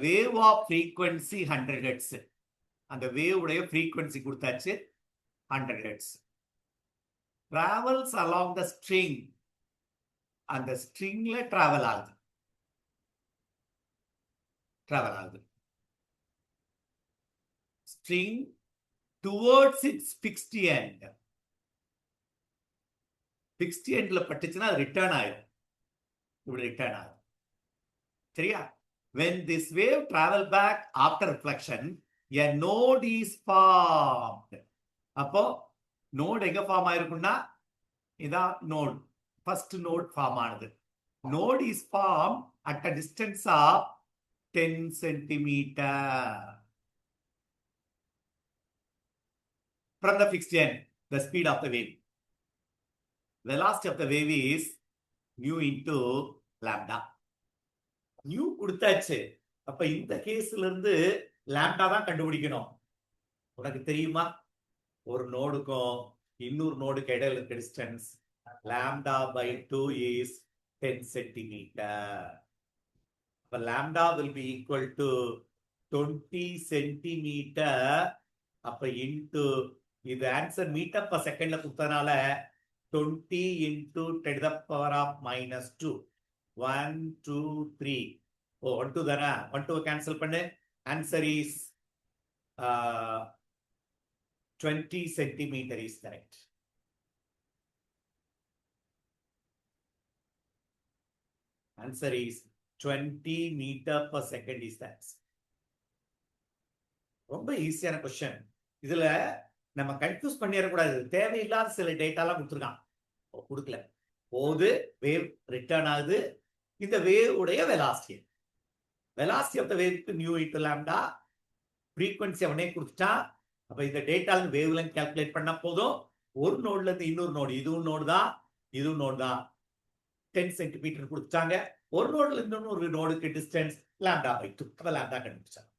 wave of frequency 100 hertz. அந்த wave உடைய frequency கொடுத்தாச்சு 100 hertz. Travels along the string. அந்த stringல travel ஆகுது. String towards its fixed end. Fixed endல பட்டுச்சுன்னா ரிட்டர்ன் ஆயிடும். இப்படி ரிட்டர்ன் ஆகுது. சரியா? When this wave travel back after reflection, a node is formed. அப்போ நோட் எங்க ஃபார்ம் ஆயிருக்கும்னா இதான் நோட், ஃபர்ஸ்ட் நோட் ஃபார்ம் ஆனது. Node is form at a distance of 10 centimetre from the fixed end, the speed of the wave. Velocity of the wave is nu into lambda. Nu கொடுத்தாச்சு. அப்ப இந்த கேஸ்ல இருந்து lambda தான் கண்டுபிடிக்கணும். உனக்கு தெரியுமா? ஒரு நோடுக்கும் இன்னொரு நோடுக்கு இடையில இருக்க distance lambda by 2 is 10 centimetre. அப்ப lambda will be equal to 20 centimetre. அப்ப into இது ஆன்சர் மீட்டர் per செகண்ட்ல கொடுத்தனால 20 into 10 to the power of -2. 1 2 3. ஓ 1 2 தானே, 1 2 கேன்சல் பண்ணு. Answer is 20 centimeter is correct. Answer is 20 meter per second is that. ரொம்ப ஈஸியான question. இதுல நம்ம கன்ஃபியூஸ் பண்ணிடக்கூடாது. தேவையில்லாத சில டேட்டாலாம் கொடுத்துருக்கான், கொடுக்கல. போது வேவ் ரிட்டர்ன் ஆகுது. இந்த வேவ் உடைய வெலாசிட்டி ஆஃப் த வேவ்க்கு நியூ இன்டு லாம்டா, ஃப்ரீக்வன்சி அவனே கொடுத்துட்டா. அப்ப இந்த டேட்டால வேவ் லென்த் கால்குலேட் பண்ணா போதும். ஒரு நோட்ல இருந்து இன்னொரு நோடு, இதுவும் நோடு தான், 10 சென்டிமீட்டர் கொடுத்துட்டாங்க. ஒரு நோட்ல இருந்து இன்னொரு நோடுக்கு டிஸ்டன்ஸ் லாம்டா by 2. அப்ப லாம்டா கண்டுபிடிச்சாங்க.